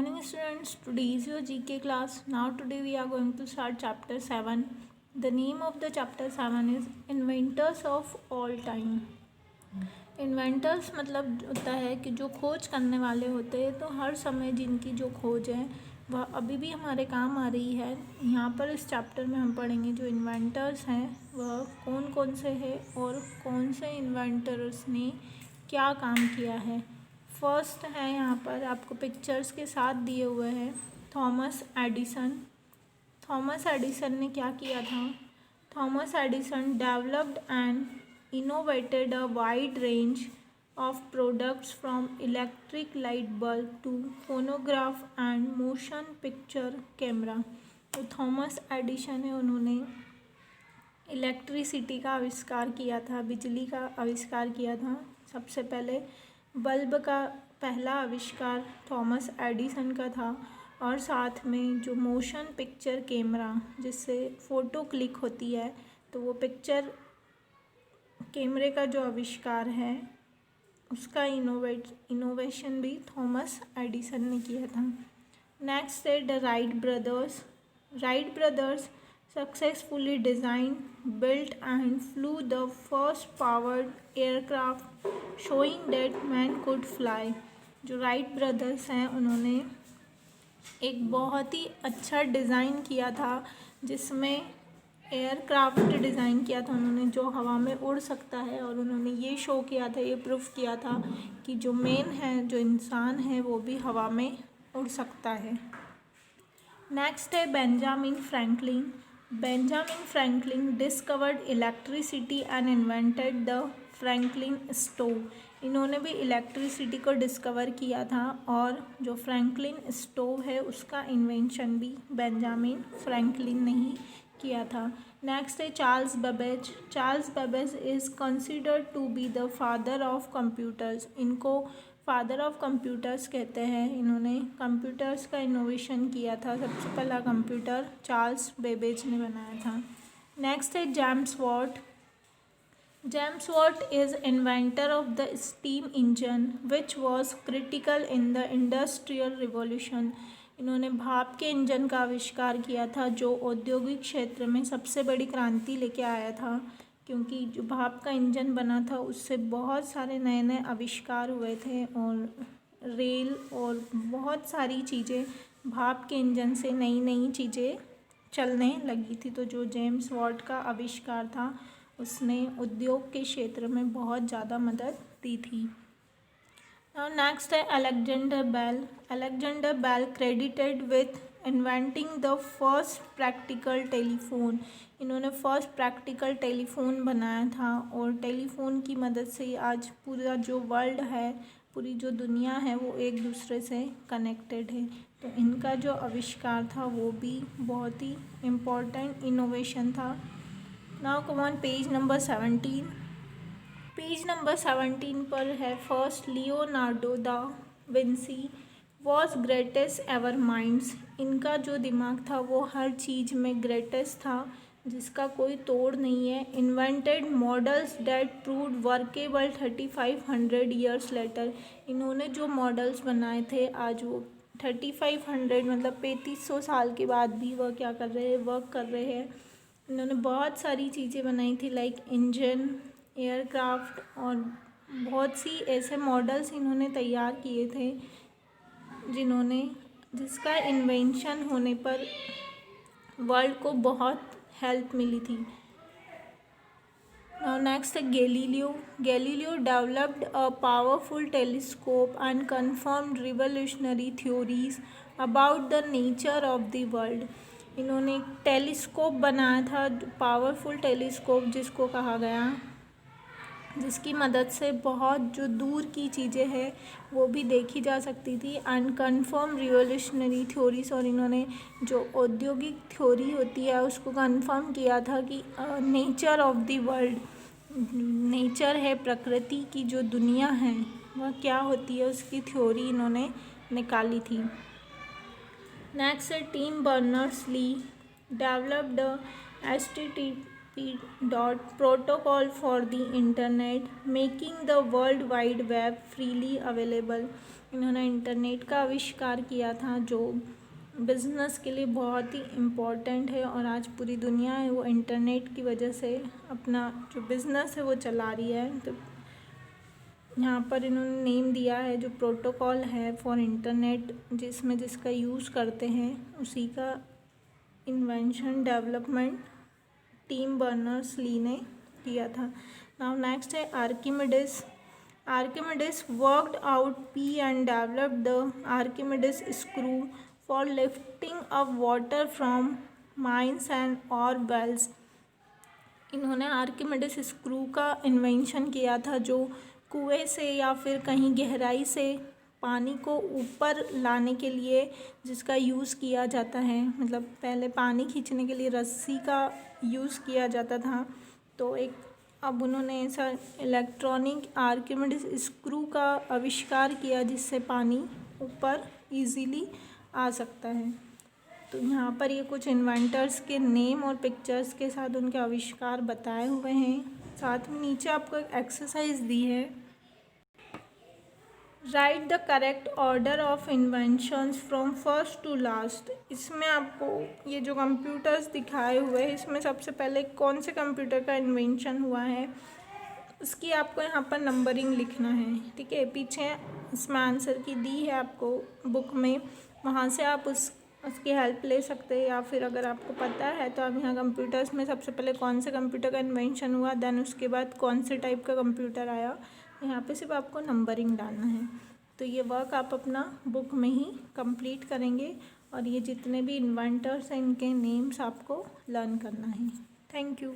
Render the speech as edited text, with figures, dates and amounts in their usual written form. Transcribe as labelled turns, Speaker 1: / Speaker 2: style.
Speaker 1: morning students, today is your GK class. Now today we are going to start chapter 7. The name of the chapter 7 is Inventors of All Time. Inventors मतलब होता है कि जो खोज करने वाले होते हैं, तो हर समय जिनकी जो खोज है वह अभी भी हमारे काम आ रही है। यहाँ पर इस चैप्टर में हम पढ़ेंगे जो इन्वेंटर्स हैं वह कौन कौन से हैं और कौन से इन्वेंटर्स ने क्या काम किया है। फर्स्ट है यहाँ पर आपको पिक्चर्स के साथ दिए हुए हैं थॉमस एडिसन। थॉमस एडिसन ने क्या किया था? Thomas Edison developed and innovated a wide range of products from electric light bulb to phonograph and motion picture camera। तो थॉमस एडिसन है, उन्होंने इलेक्ट्रिसिटी का आविष्कार किया था, बिजली का आविष्कार किया था। सबसे पहले बल्ब का पहला आविष्कार थॉमस एडिसन का था और साथ में जो मोशन पिक्चर कैमरा जिससे फ़ोटो क्लिक होती है, तो वो पिक्चर कैमरे का जो आविष्कार है उसका इनोवेशन भी थॉमस एडिसन ने किया था। नेक्स्ट है the Wright brothers. Wright brothers successfully design built and flu the first powered aircraft showing that man could fly. जो राइट ब्रदर्स हैं उन्होंने एक बहुत ही अच्छा डिज़ाइन किया था जिसमें एयरक्राफ्ट डिज़ाइन किया था उन्होंने जो हवा में उड़ सकता है, और उन्होंने ये शो किया था, ये प्रूफ किया था कि जो मैन है, जो इंसान है, वो भी हवा में उड़ सकता है। नेक्स्ट है Benjamin Franklin. Benjamin Franklin discovered electricity and invented the Franklin stove. इन्होंने भी इलेक्ट्रिसिटी को डिस्कवर किया था और जो फ्रैंकलिन स्टोव है उसका इन्वेंशन भी बेंजामिन फ्रैंकलिन ने ही किया था। नेक्स्ट है Charles Babbage. Charles Babbage is considered to be the father of computers. इनको फादर ऑफ कंप्यूटर्स कहते हैं। इन्होंने कंप्यूटर्स का इनोवेशन किया था। सबसे पहला कंप्यूटर चार्ल्स बेबेज ने बनाया था। नेक्स्ट है James Watt. James Watt is inventor of the steam engine which was critical in the industrial revolution. इन्होंने भाप के इंजन का आविष्कार किया था जो औद्योगिक क्षेत्र में सबसे बड़ी क्रांति लेके आया था, क्योंकि जो भाप का इंजन बना था उससे बहुत सारे नए नए आविष्कार हुए थे और रेल और बहुत सारी चीज़ें भाप के इंजन से नई नई चीज़ें चलने लगी थी। तो जो जेम्स वॉट का आविष्कार था उसने उद्योग के क्षेत्र में बहुत ज़्यादा मदद दी थी। Now next है Alexander Bell. Alexander Bell credited with inventing the first practical telephone। इन्होंने फर्स्ट प्रैक्टिकल टेलीफोन बनाया था और टेलीफोन की मदद से आज पूरा जो वर्ल्ड है, पूरी जो दुनिया है, वो एक दूसरे से कनेक्टेड है। तो इनका जो आविष्कार था वो भी बहुत ही इम्पोर्टेंट इनोवेशन था। Now come on page number 17। Page number 17 पर है first Leonardo da Vinci was greatest ever minds. इनका जो दिमाग था वो हर चीज़ में ग्रेटेस्ट था, जिसका कोई तोड़ नहीं है। Invented models that proved workable 3500 years later. इन्होंने जो मॉडल्स बनाए थे आज वो 3500 मतलब 3500 साल के बाद भी वह क्या कर रहे हैं, वर्क कर रहे हैं। इन्होंने बहुत सारी चीज़ें बनाई थी लाइक इंजन, एयरक्राफ्ट और बहुत सी ऐसे मॉडल्स इन्होंने तैयार किए थे जिसका इन्वेंशन होने पर वर्ल्ड को बहुत हेल्प मिली थी। नाउ नेक्स्ट है Galileo. Galileo developed a powerful telescope and confirmed revolutionary theories about the nature of the world. इन्होंने एक टेलीस्कोप बनाया था, पावरफुल टेलीस्कोप जिसको कहा गया, जिसकी मदद से बहुत जो दूर की चीज़ें हैं वो भी देखी जा सकती थी। एंड कन्फर्म रिवोल्यूशनरी थ्योरीज, और इन्होंने जो औद्योगिक थ्योरी होती है उसको कन्फर्म किया था कि nature of the world, nature है, प्रकृति की जो दुनिया है वह क्या होती है, उसकी थ्योरी इन्होंने निकाली थी। नेक्स्ट है Tim Berners Lee developed aesthetic protocol for the internet, making the world wide web freely available। इन्होंने इंटरनेट का आविष्कार किया था जो बिज़नेस के लिए बहुत ही इम्पोर्टेंट है, और आज पूरी दुनिया है वो इंटरनेट की वजह से अपना जो बिज़नेस है वो चला रही है। तो यहाँ पर इन्होंने नेम दिया है जो प्रोटोकॉल है फॉर इंटरनेट, जिसका यूज़ करते हैं, उसी का इन्वेंशन डेवलपमेंट टिम बर्नर्स-ली ने किया था। नाउ नेक्स्ट है Archimedes. Archimedes worked out P and developed the Archimedes screw for lifting up water from mines and और वेल्स। इन्होंने आर्किमिडीज स्क्रू का इन्वेंशन किया था जो कुएं से या फिर कहीं गहराई से पानी को ऊपर लाने के लिए जिसका यूज़ किया जाता है। मतलब पहले पानी खींचने के लिए रस्सी का यूज़ किया जाता था, तो अब उन्होंने ऐसा इलेक्ट्रॉनिक आर्किमिडीज स्क्रू का आविष्कार किया जिससे पानी ऊपर इजीली आ सकता है। तो यहाँ पर ये कुछ इन्वेंटर्स के नेम और पिक्चर्स के साथ उनके आविष्कार बताए हुए हैं। साथ में नीचे आपको एक एक्सरसाइज दी है, write the correct order of inventions from first to last. इसमें आपको ये जो कंप्यूटर्स दिखाए हुए हैं इसमें सबसे पहले कौन से कंप्यूटर का इन्वेंशन हुआ है उसकी आपको यहाँ पर नंबरिंग लिखना है, ठीक है। पीछे इसमें आंसर की दी है आपको बुक में, वहाँ से आप उसकी हेल्प ले सकते हैं, या फिर अगर आपको पता है तो आप यहाँ कंप्यूटर्स में सबसे पहले कौन से कंप्यूटर का इन्वेंशन हुआ, देन उसके बाद कौन से टाइप का कंप्यूटर आया, यहाँ पे सिर्फ आपको नंबरिंग डालना है। तो ये वर्क आप अपना बुक में ही कंप्लीट करेंगे, और ये जितने भी इन्वेंटर्स हैं इनके नेम्स आपको लर्न करना है। Thank you.